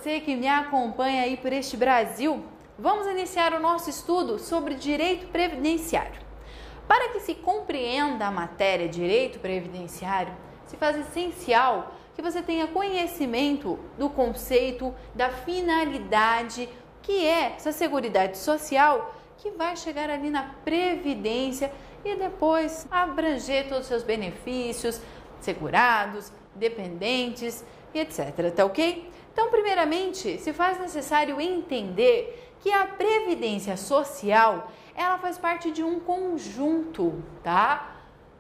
você que me acompanha aí por este Brasil. Vamos iniciar o nosso estudo sobre direito previdenciário. Para que se compreenda a matéria direito previdenciário, se faz essencial que você tenha conhecimento do conceito, da finalidade, que é essa seguridade social que vai chegar ali na previdência e depois abranger todos os seus benefícios, segurados, dependentes e etc, tá ok? Então, primeiramente, se faz necessário entender que a previdência social, ela faz parte de um conjunto, tá?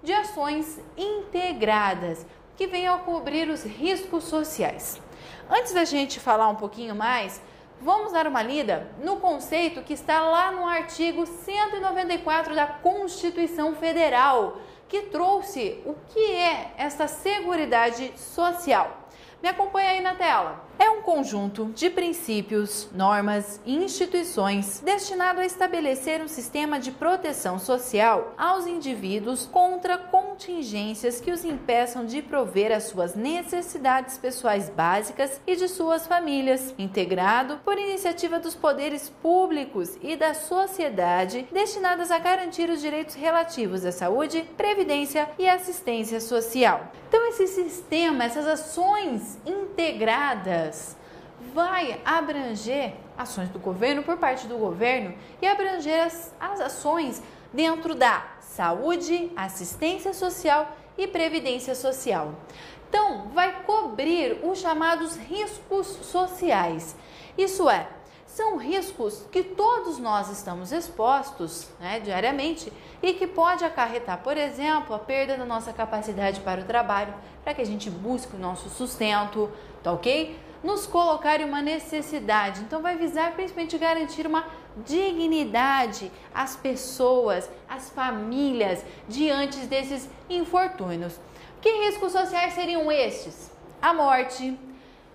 De ações integradas que venham a cobrir os riscos sociais. Antes da gente falar um pouquinho mais, vamos dar uma lida no conceito que está lá no artigo 194 da Constituição Federal, que trouxe o que é esta seguridade social. Me acompanha aí na tela. É um conjunto de princípios, normas e instituições destinado a estabelecer um sistema de proteção social aos indivíduos contra contingências que os impeçam de prover as suas necessidades pessoais básicas e de suas famílias, integrado por iniciativa dos poderes públicos e da sociedade, destinadas a garantir os direitos relativos à saúde, previdência e assistência social. Então, esse sistema, essas ações integradas, vai abranger ações do governo por parte do governo e abranger as ações dentro da saúde, assistência social e previdência social. Então, vai cobrir os chamados riscos sociais. Isso é, são riscos que todos nós estamos expostos, diariamente e que pode acarretar, por exemplo, a perda da nossa capacidade para o trabalho, para que a gente busque o nosso sustento, tá ok? Nos colocar em uma necessidade. Então, vai visar principalmente garantir uma dignidade às pessoas, às famílias, diante desses infortúnios. Que riscos sociais seriam estes? A morte,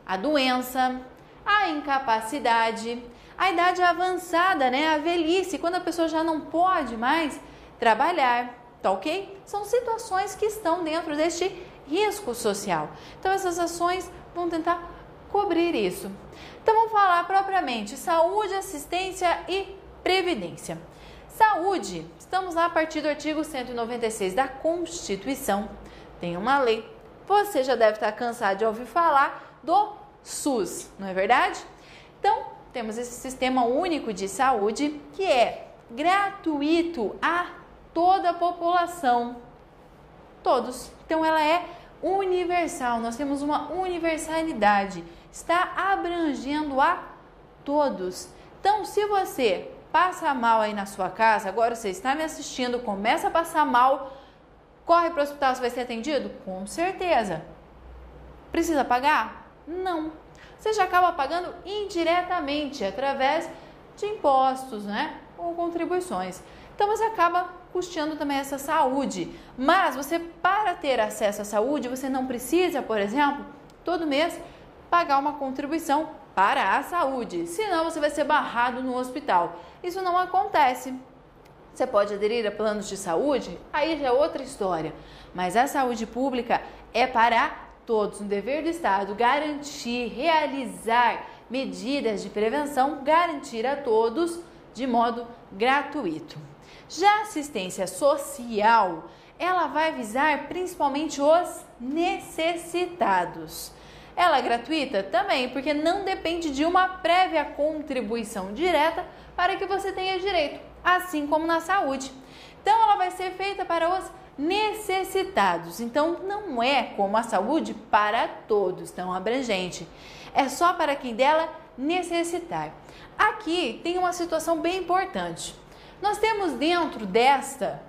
a doença, a incapacidade, a idade avançada, a velhice, quando a pessoa já não pode mais trabalhar, tá ok? São situações que estão dentro deste risco social. Então, essas ações vão tentar cobrir isso. Então, vamos falar propriamente saúde, assistência e previdência. Saúde, estamos lá a partir do artigo 196 da Constituição. Tem uma lei. Você já deve estar cansado de ouvir falar do SUS, não é verdade? Então, temos esse sistema único de saúde que é gratuito a toda a população. Todos. Então, ela é universal. Nós temos uma universalidade. Está abrangendo a todos. Então, se você passa mal aí na sua casa, agora você está me assistindo, começa a passar mal, corre para o hospital, você vai ser atendido? Com certeza. Precisa pagar? Não. Você já acaba pagando indiretamente, através de impostos, ou contribuições. Então, você acaba custeando também essa saúde. Mas você, para ter acesso à saúde, você não precisa, por exemplo, todo mês pagar uma contribuição para a saúde. Senão, você vai ser barrado no hospital. Isso não acontece. Você pode aderir a planos de saúde, aí já é outra história. Mas a saúde pública é para todos. Um dever do Estado garantir, realizar medidas de prevenção, garantir a todos de modo gratuito. Já a assistência social, ela vai visar principalmente os necessitados. Ela é gratuita? Também, porque não depende de uma prévia contribuição direta para que você tenha direito, assim como na saúde. Então, ela vai ser feita para os necessitados. Então, não é como a saúde para todos, tão abrangente. É só para quem dela necessitar. Aqui tem uma situação bem importante. Nós temos dentro desta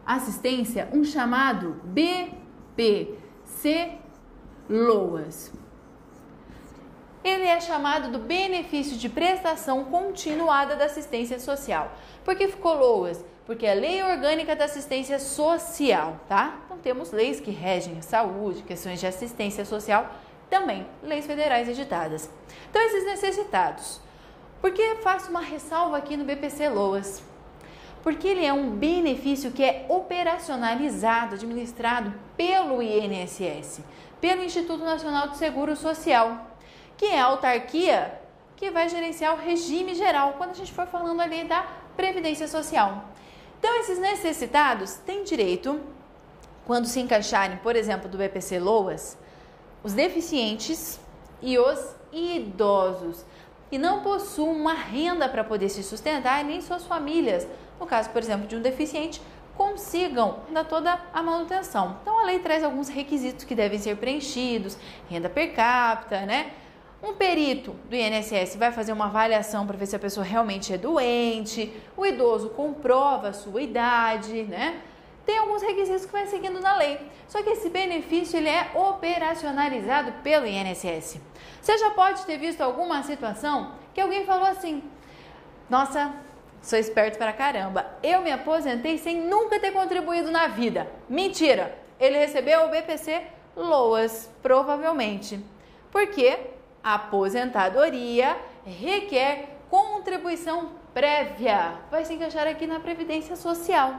assistência um chamado BPC-LOAS. Ele é chamado do benefício de prestação continuada da assistência social. Por que ficou LOAS? Porque é a Lei Orgânica da Assistência Social, tá? Então temos leis que regem a saúde, questões de assistência social, também leis federais editadas. Então, esses necessitados. Por que faço uma ressalva aqui no BPC-LOAS? Porque ele é um benefício que é operacionalizado, administrado pelo INSS, pelo Instituto Nacional do Seguro Social. que é a autarquia que vai gerenciar o regime geral, quando a gente for falando ali da Previdência Social. Então, esses necessitados têm direito, quando se encaixarem, por exemplo, do BPC-Loas, os deficientes e os idosos, que não possuem uma renda para poder se sustentar e nem suas famílias, no caso, por exemplo, de um deficiente, consigam dar toda a manutenção. Então, a lei traz alguns requisitos que devem ser preenchidos, renda per capita, né? Um perito do INSS vai fazer uma avaliação para ver se a pessoa realmente é doente, o idoso comprova a sua idade, né? Tem alguns requisitos que vai seguindo na lei. Só que esse benefício ele é operacionalizado pelo INSS. Você já pode ter visto alguma situação que alguém falou assim: nossa, sou esperto pra caramba, eu me aposentei sem nunca ter contribuído na vida. Mentira! Ele recebeu o BPC-Loas, provavelmente. Porque a aposentadoria requer contribuição prévia. Vai se encaixar aqui na Previdência Social.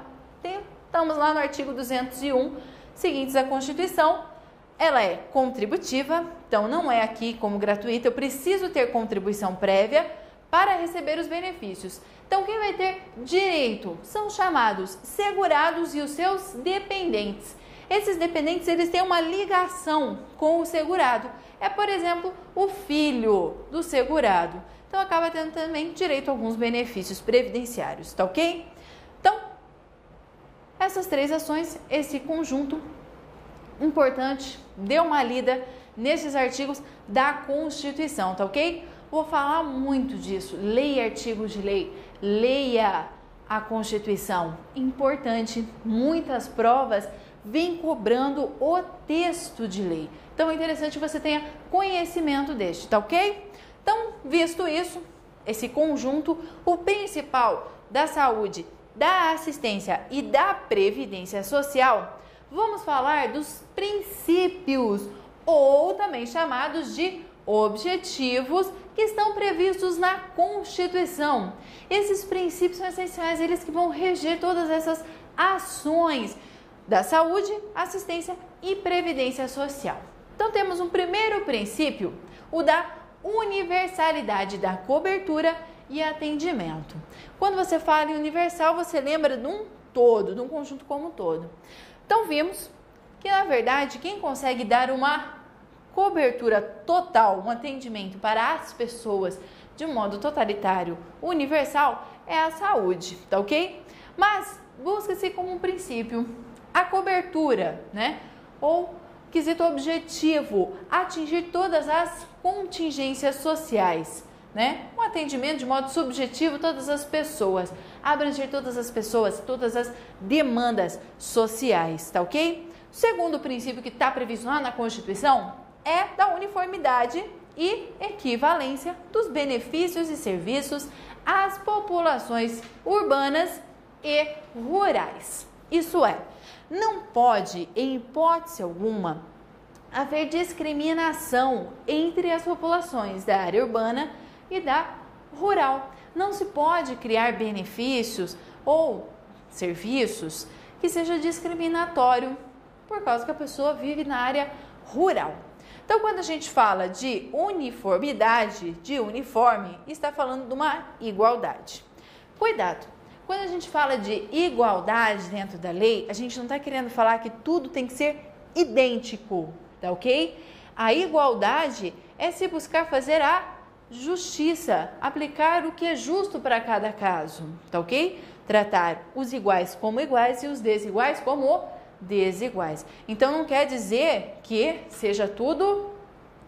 Estamos lá no artigo 201, seguintes da Constituição. Ela é contributiva, então não é aqui como gratuita, eu preciso ter contribuição prévia para receber os benefícios. Então, quem vai ter direito são chamados segurados e os seus dependentes. Esses dependentes, eles têm uma ligação com o segurado. É, por exemplo, o filho do segurado. Então, acaba tendo também direito a alguns benefícios previdenciários, tá ok? Então, essas três ações, esse conjunto importante, dê uma lida nesses artigos da Constituição, tá ok? Vou falar muito disso. Leia artigos de lei, leia a Constituição. Importante, muitas provas vêm cobrando o texto de lei. Então é interessante que você tenha conhecimento deste, tá ok? Então, visto isso, esse conjunto, o principal da saúde, da assistência e da previdência social, vamos falar dos princípios, ou também chamados de objetivos, que estão previstos na Constituição. Esses princípios são essenciais, eles que vão reger todas essas ações da saúde, assistência e previdência social. Então temos um primeiro princípio, o da universalidade da cobertura e atendimento. Quando você fala em universal, você lembra de um todo, de um conjunto como um todo. Então vimos que, na verdade, quem consegue dar uma cobertura total, um atendimento para as pessoas de um modo totalitário, universal, é a saúde, tá ok? Mas busca-se como um princípio a cobertura, né? Ou quesito objetivo, atingir todas as contingências sociais, né? Um atendimento de modo subjetivo todas as pessoas, abranger todas as pessoas, todas as demandas sociais, tá ok? O segundo princípio que está previsto lá na Constituição é da uniformidade e equivalência dos benefícios e serviços às populações urbanas e rurais. Isso é, não pode, em hipótese alguma, haver discriminação entre as populações da área urbana e da rural. Não se pode criar benefícios ou serviços que seja discriminatório por causa que a pessoa vive na área rural. Então, quando a gente fala de uniformidade, de uniforme, está falando de uma igualdade. Cuidado! Quando a gente fala de igualdade dentro da lei, a gente não está querendo falar que tudo tem que ser idêntico, tá ok? A igualdade é se buscar fazer a justiça, aplicar o que é justo para cada caso, tá ok? Tratar os iguais como iguais e os desiguais como desiguais. Então não quer dizer que seja tudo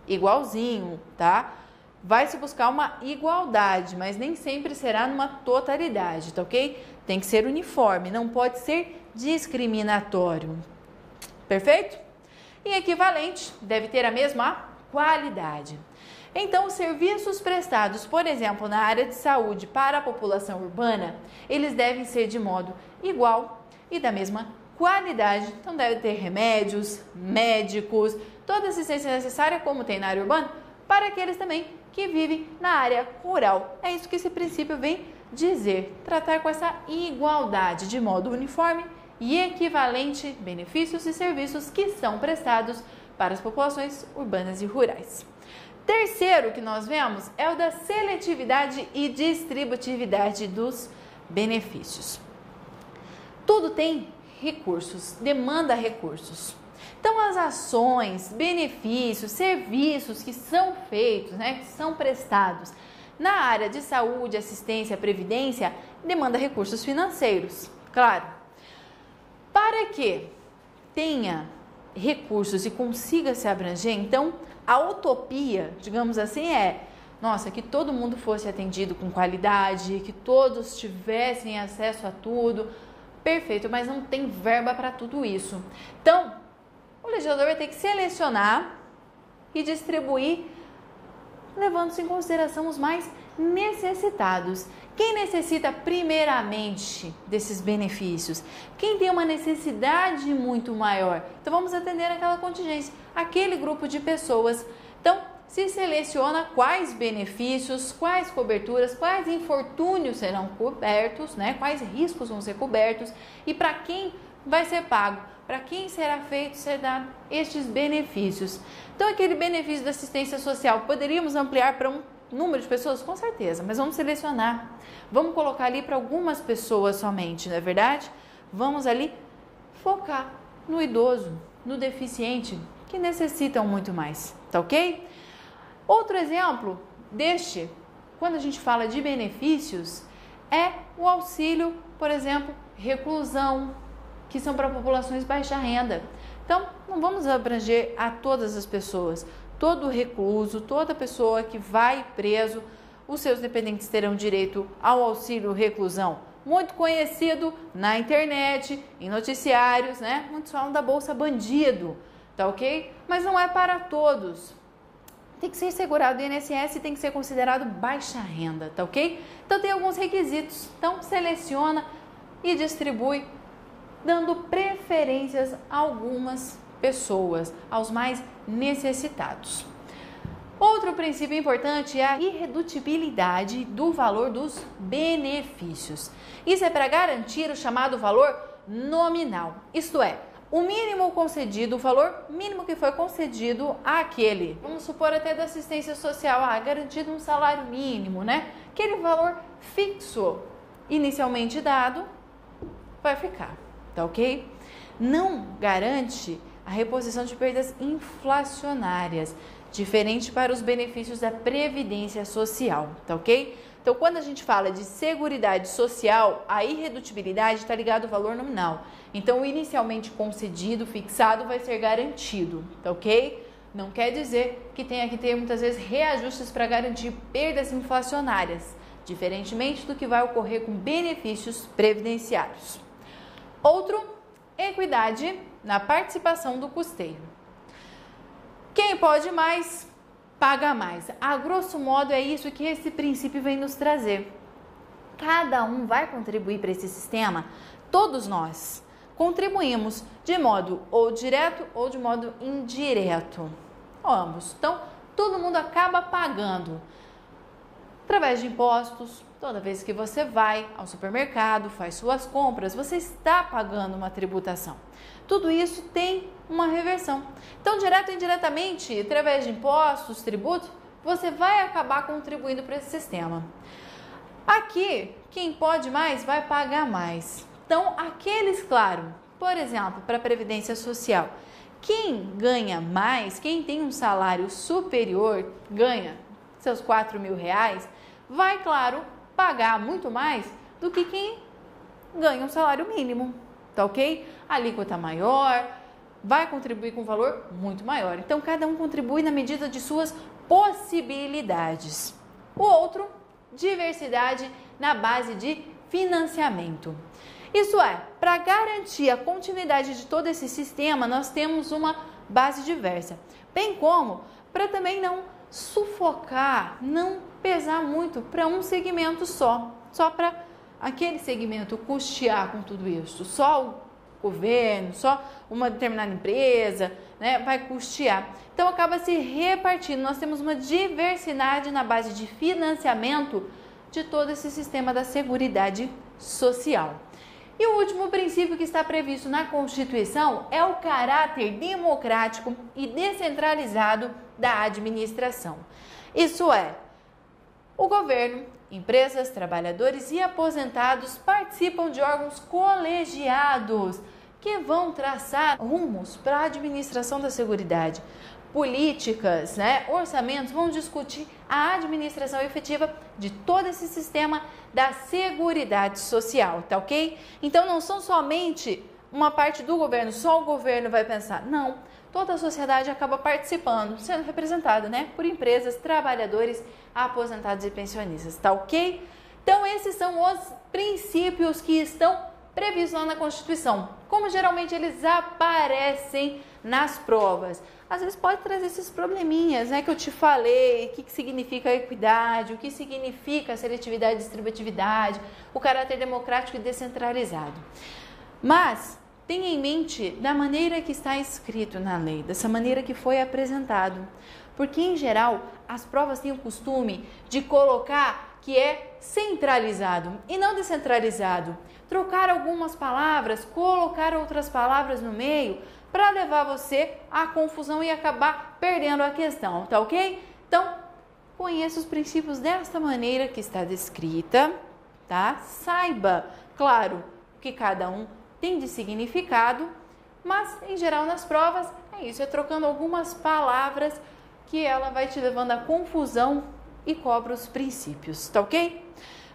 igualzinho, tá? Vai se buscar uma igualdade, mas nem sempre será numa totalidade, tá ok? Tem que ser uniforme, não pode ser discriminatório. Perfeito? E equivalente, deve ter a mesma qualidade. Então, os serviços prestados, por exemplo, na área de saúde para a população urbana, eles devem ser de modo igual e da mesma qualidade. Então, deve ter remédios, médicos, toda a assistência necessária, como tem na área urbana, para aqueles também que vivem na área rural. É isso que esse princípio vem dizer, tratar com essa igualdade de modo uniforme e equivalente benefícios e serviços que são prestados para as populações urbanas e rurais. Terceiro que nós vemos é o da seletividade e distributividade dos benefícios. Tudo tem recursos, demanda recursos. Então, as ações, benefícios, serviços que são feitos, que são prestados na área de saúde, assistência, previdência, demanda recursos financeiros, claro. Para que tenha recursos e consiga se abranger, então, a utopia, digamos assim, nossa, que todo mundo fosse atendido com qualidade, que todos tivessem acesso a tudo. Perfeito, mas não tem verba para tudo isso. Então, o legislador vai ter que selecionar e distribuir, levando-se em consideração os mais necessitados. Quem necessita primeiramente desses benefícios? Quem tem uma necessidade muito maior? Então, vamos atender aquela contingência, aquele grupo de pessoas. Então, se seleciona quais benefícios, quais coberturas, quais infortúnios serão cobertos, quais riscos vão ser cobertos e para quem vai ser pago, para quem será feito, ser dado estes benefícios. Então, aquele benefício da assistência social, poderíamos ampliar para um número de pessoas? Com certeza, mas vamos selecionar. Vamos colocar ali para algumas pessoas somente, não é verdade? Vamos ali focar no idoso, no deficiente, que necessitam muito mais, tá ok? Outro exemplo deste, quando a gente fala de benefícios, é o auxílio, por exemplo, reclusão, que são para populações de baixa renda. Então, não vamos abranger a todas as pessoas. Todo recluso, toda pessoa que vai preso, os seus dependentes terão direito ao auxílio reclusão. Muito conhecido na internet, em noticiários, Muitos falam da Bolsa Bandido, tá ok? Mas não é para todos. Tem que ser segurado do INSS e tem que ser considerado baixa renda, tá ok? Então tem alguns requisitos. Então seleciona e distribui, dando preferências a algumas pessoas, aos mais necessitados. Outro princípio importante é a irredutibilidade do valor dos benefícios. Isso é para garantir o chamado valor nominal, isto é, o mínimo concedido, o valor mínimo que foi concedido àquele. Vamos supor até da assistência social, garantido um salário mínimo, Aquele valor fixo, inicialmente dado, vai ficar, tá ok? Não garante a reposição de perdas inflacionárias, diferente para os benefícios da Previdência Social, tá ok? Então, quando a gente fala de seguridade social, a irredutibilidade está ligada ao valor nominal. Então, o inicialmente concedido, fixado, vai ser garantido, tá ok? Não quer dizer que tenha que ter, muitas vezes, reajustes para garantir perdas inflacionárias, diferentemente do que vai ocorrer com benefícios previdenciários. Outro, equidade na participação do custeio. Quem pode mais, paga mais. A grosso modo é isso que esse princípio vem nos trazer. Cada um vai contribuir para esse sistema, todos nós contribuímos de modo ou direto ou de modo indireto, ambos. Então, todo mundo acaba pagando através de impostos. Toda vez que você vai ao supermercado, faz suas compras, você está pagando uma tributação. Tudo isso tem uma reversão. Então, direto ou indiretamente, através de impostos, tributos, você vai acabar contribuindo para esse sistema. Aqui, quem pode mais, vai pagar mais. Então, aqueles, claro, por exemplo, para a Previdência Social, quem ganha mais, quem tem um salário superior, ganha seus R$4.000, vai, claro, pagar muito mais do que quem ganha um salário mínimo, tá ok? A alíquota maior, vai contribuir com um valor muito maior. Então, cada um contribui na medida de suas possibilidades. O outro, diversidade na base de financiamento. Isso é, para garantir a continuidade de todo esse sistema, nós temos uma base diversa, bem como para também não sufocar, não pesar muito para um segmento só para aquele segmento custear com tudo isso, só o governo, só uma determinada empresa, vai custear. Então acaba se repartindo, nós temos uma diversidade na base de financiamento de todo esse sistema da Seguridade Social. E o último princípio que está previsto na Constituição é o caráter democrático e descentralizado da administração. Isso é, o governo, empresas, trabalhadores e aposentados participam de órgãos colegiados que vão traçar rumos para a administração da Seguridade. Políticas, orçamentos, vão discutir a administração efetiva de todo esse sistema da Seguridade Social, tá ok? Então não são somente uma parte do governo, só o governo vai pensar, não. Toda a sociedade acaba participando, sendo representada, por empresas, trabalhadores, aposentados e pensionistas, tá ok? Então esses são os princípios que estão previstos lá na Constituição. Como geralmente eles aparecem nas provas, às vezes pode trazer esses probleminhas, que eu te falei, o que significa equidade, o que significa seletividade e distributividade, o caráter democrático e descentralizado. Mas tenha em mente da maneira que está escrito na lei, dessa maneira que foi apresentado. Porque, em geral, as provas têm o costume de colocar que é centralizado e não descentralizado. Trocar algumas palavras, colocar outras palavras no meio para levar você à confusão e acabar perdendo a questão, tá ok? Então, conheça os princípios desta maneira que está descrita, tá? Saiba, claro, o que cada um tem de significado, mas em geral nas provas é isso, é trocando algumas palavras que ela vai te levando à confusão e cobra os princípios, tá ok?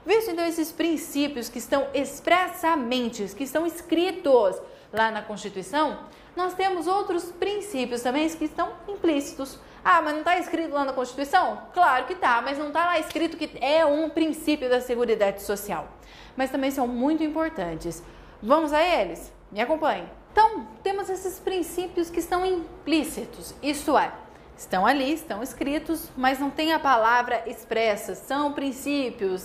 Visto então esses princípios que estão expressamente, que estão escritos lá na Constituição, nós temos outros princípios também que estão implícitos. Ah, mas não está escrito lá na Constituição? Claro que está, mas não está lá escrito que é um princípio da Seguridade Social. Mas também são muito importantes. Vamos a eles? Me acompanhe. Então, temos esses princípios que estão implícitos, isto é, estão ali, estão escritos, mas não tem a palavra expressa. São princípios,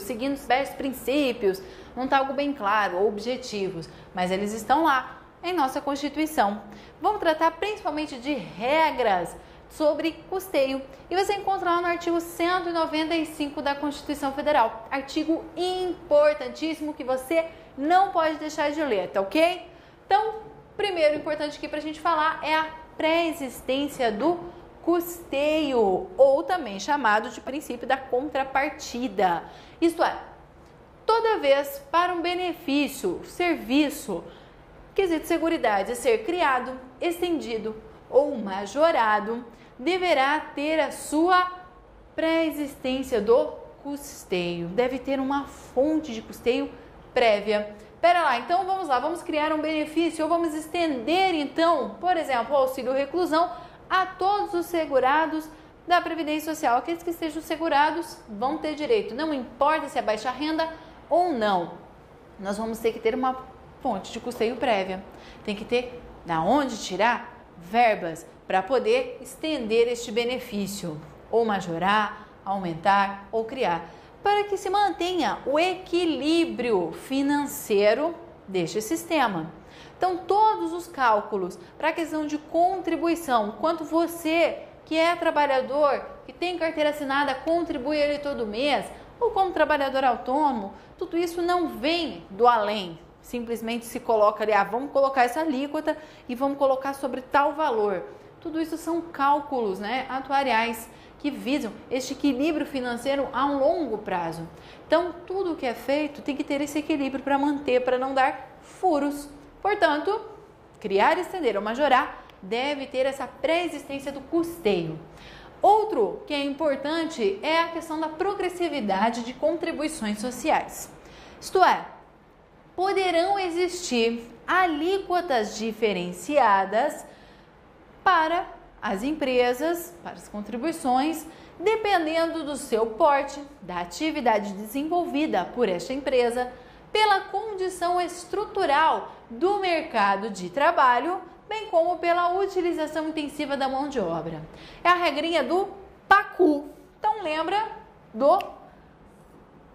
seguindo os 10 princípios. Não está algo bem claro, objetivos, mas eles estão lá em nossa Constituição. Vamos tratar principalmente de regras sobre custeio. E você encontra lá no artigo 195 da Constituição Federal. Artigo importantíssimo que você não pode deixar de ler, tá ok? Então, primeiro importante aqui para a gente falar é a pré-existência do custeio, ou também chamado de princípio da contrapartida. Isto é, toda vez para um benefício, serviço, quesito seguridade ser criado, estendido ou majorado, deverá ter a sua pré-existência do custeio. Deve ter uma fonte de custeio prévia. Pera lá, então vamos lá, vamos criar um benefício ou vamos estender então, por exemplo, o auxílio reclusão a todos os segurados da Previdência Social. Aqueles que estejam segurados vão ter direito, não importa se é baixa renda ou não. Nós vamos ter que ter uma fonte de custeio prévia. Tem que ter da onde tirar verbas para poder estender este benefício, ou majorar, aumentar ou criar, para que se mantenha o equilíbrio financeiro deste sistema. Então, todos os cálculos para a questão de contribuição, quanto você que é trabalhador, que tem carteira assinada, contribui ali todo mês, ou como trabalhador autônomo, tudo isso não vem do além. Simplesmente se coloca ali, vamos colocar essa alíquota e vamos colocar sobre tal valor. Tudo isso são cálculos, atuariais que visam este equilíbrio financeiro a um longo prazo. Então, tudo o que é feito tem que ter esse equilíbrio para manter, para não dar furos. Portanto, criar, estender ou majorar deve ter essa pré-existência do custeio. Outro que é importante é a questão da progressividade de contribuições sociais. Isto é, poderão existir alíquotas diferenciadas para as empresas, para as contribuições, dependendo do seu porte, da atividade desenvolvida por esta empresa, pela condição estrutural do mercado de trabalho, bem como pela utilização intensiva da mão de obra. É a regrinha do PACU. Então lembra do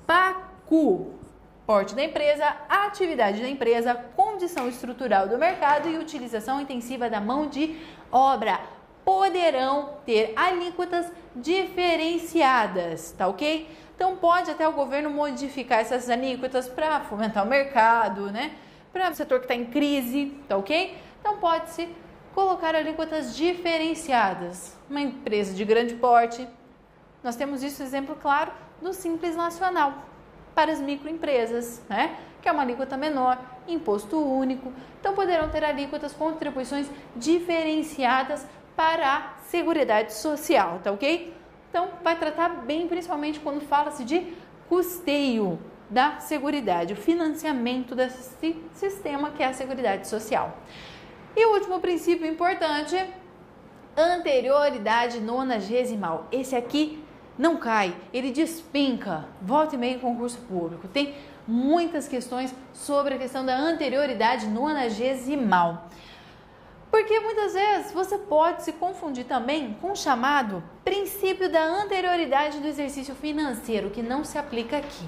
PACU. Porte da empresa, atividade da empresa, condição estrutural do mercado e utilização intensiva da mão de obra. Poderão ter alíquotas diferenciadas, tá ok? Então pode até o governo modificar essas alíquotas para fomentar o mercado, né? Para o setor que está em crise, tá ok? Então pode-se colocar alíquotas diferenciadas. Uma empresa de grande porte, nós temos isso exemplo claro do Simples Nacional para as microempresas, né? Que é uma alíquota menor, imposto único. Então poderão ter alíquotas, contribuições diferenciadas para a Seguridade Social, tá ok? Então vai tratar bem, principalmente quando fala-se de custeio da Seguridade, o financiamento desse sistema que é a Seguridade Social. E o último princípio importante, anterioridade nonagesimal. Esse aqui não cai, ele despenca, volta e meia em concurso público. Tem muitas questões sobre a questão da anterioridade nonagesimal. Porque muitas vezes você pode se confundir também com o chamado princípio da anterioridade do exercício financeiro, que não se aplica aqui.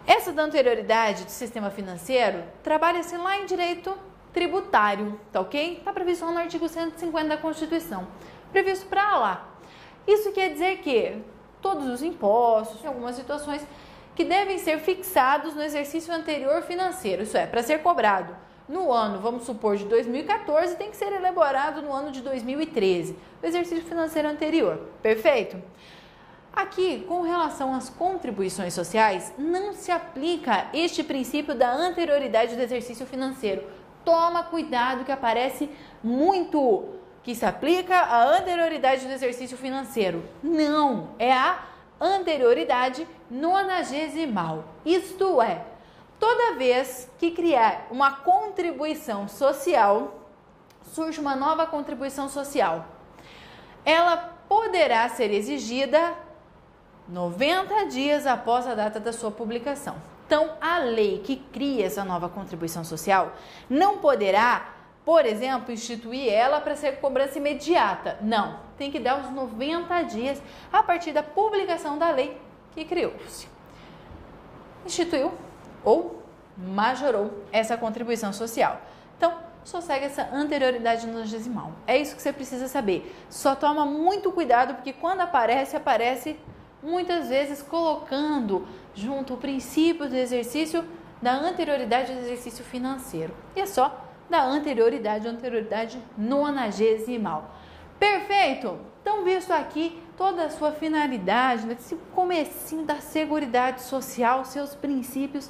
Essa da anterioridade do sistema financeiro trabalha-se lá em direito tributário, tá ok? Está previsto lá no artigo 150 da Constituição, previsto para lá. Isso quer dizer que todos os impostos, em algumas situações, que devem ser fixados no exercício anterior financeiro, isso é, para ser cobrado no ano, vamos supor, de 2014, tem que ser elaborado no ano de 2013, o exercício financeiro anterior, perfeito? Aqui, com relação às contribuições sociais, não se aplica este princípio da anterioridade do exercício financeiro. Toma cuidado que aparece muito que se aplica a anterioridade do exercício financeiro. Não, é a anterioridade nonagesimal. Isto é, toda vez que criar uma contribuição social, surge uma nova contribuição social. Ela poderá ser exigida 90 dias após a data da sua publicação. Então, a lei que cria essa nova contribuição social não poderá, por exemplo, instituir ela para ser cobrança imediata. Não, tem que dar os 90 dias a partir da publicação da lei que criou-se. Instituiu ou majorou essa contribuição social. Então, só segue essa anterioridade nonagesimal. É isso que você precisa saber. Só toma muito cuidado, porque quando aparece muitas vezes colocando junto o princípio do exercício da anterioridade do exercício financeiro. E é só da anterioridade nonagesimal. Perfeito? Então, visto aqui toda a sua finalidade, nesse comecinho da Seguridade Social, seus princípios,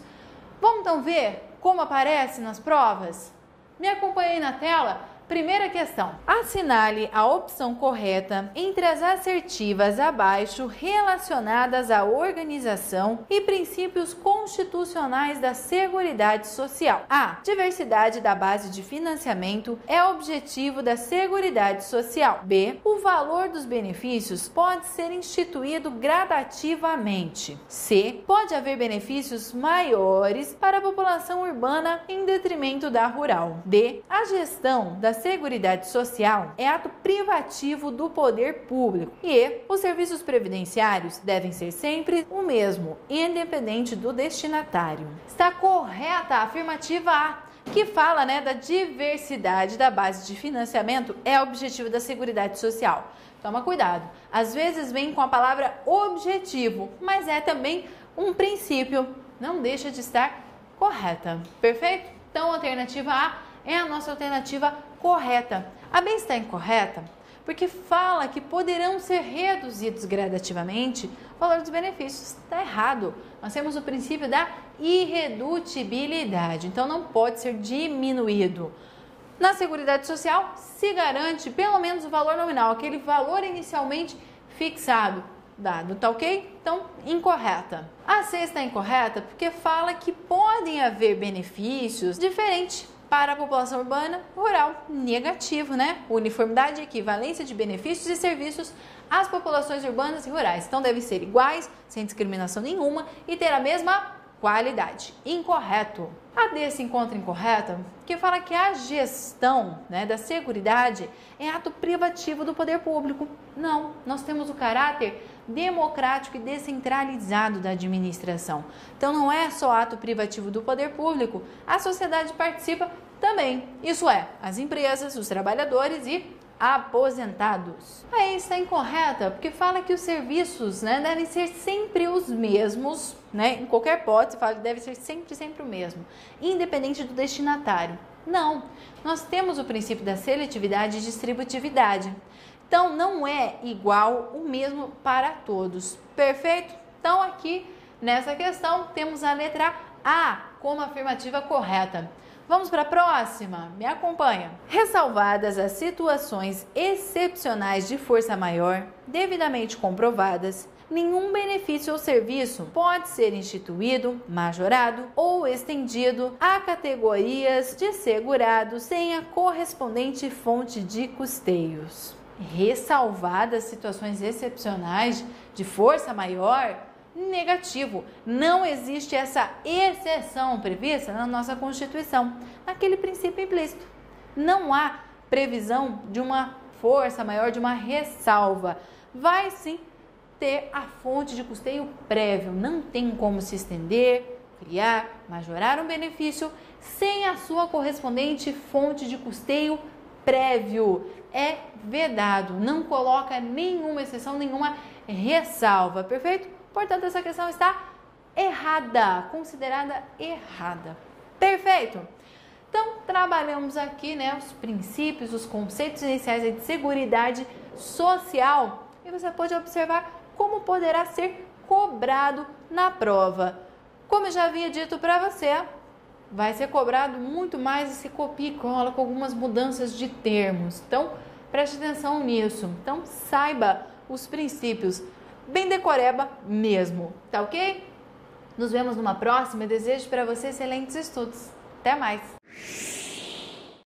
vamos então ver como aparece nas provas? Me acompanhe aí na tela. Primeira questão, assinale a opção correta entre as assertivas abaixo relacionadas à organização e princípios constitucionais da Seguridade Social. A. Diversidade da base de financiamento é objetivo da Seguridade Social. B. O valor dos benefícios pode ser instituído gradativamente. C. Pode haver benefícios maiores para a população urbana em detrimento da rural. D. A gestão da Seguridade Social é ato privativo do poder público e os serviços previdenciários devem ser sempre o mesmo, independente do destinatário. Está correta a afirmativa A, que fala, da diversidade da base de financiamento é objetivo da Seguridade Social. Toma cuidado, às vezes vem com a palavra objetivo, mas é também um princípio, não deixa de estar correta. Perfeito? Então, a alternativa A é a nossa alternativa correta. A B está incorreta porque fala que poderão ser reduzidos gradativamente o valor dos benefícios. Está errado. Nós temos o princípio da irredutibilidade, então não pode ser diminuído. Na Seguridade Social se garante pelo menos o valor nominal, aquele valor inicialmente fixado. Dado, tá ok? Então, incorreta. A C está incorreta porque fala que podem haver benefícios diferentes para a população urbana e rural. Negativo, Uniformidade e equivalência de benefícios e serviços às populações urbanas e rurais. Então, devem ser iguais, sem discriminação nenhuma e ter a mesma qualidade. Incorreto. A D se encontra incorreta porque fala que a gestão da Seguridade é ato privativo do poder público. Não, nós temos o caráter democrático e descentralizado da administração. Então não é só ato privativo do poder público, a sociedade participa também. Isso é, as empresas, os trabalhadores e aposentados. Aí está incorreta, porque fala que os serviços, devem ser sempre os mesmos, em qualquer hipótese fala que deve ser sempre o mesmo, independente do destinatário. Não, nós temos o princípio da seletividade e distributividade. Então, não é igual o mesmo para todos. Perfeito? Então, aqui nessa questão, temos a letra A como afirmativa correta. Vamos para a próxima? Me acompanha. Ressalvadas as situações excepcionais de força maior, devidamente comprovadas, nenhum benefício ou serviço pode ser instituído, majorado ou estendido a categorias de segurados sem a correspondente fonte de custeios. Ressalvadas situações excepcionais de força maior, negativo. Não existe essa exceção prevista na nossa Constituição, naquele princípio implícito. Não há previsão de uma força maior, de uma ressalva. Vai sim ter a fonte de custeio prévio. Não tem como se estender, criar, majorar um benefício sem a sua correspondente fonte de custeio prévio. É vedado, não coloca nenhuma exceção, nenhuma ressalva, perfeito? Portanto, essa questão está errada, considerada errada. Perfeito? Então, trabalhamos aqui, os princípios, os conceitos iniciais de seguridade social e você pode observar como poderá ser cobrado na prova. Como eu já havia dito para você, vai ser cobrado muito mais esse copia e cola com algumas mudanças de termos. Então, preste atenção nisso. Então, saiba os princípios. Bem decoreba mesmo, tá ok? Nos vemos numa próxima. Eu desejo para você excelentes estudos. Até mais!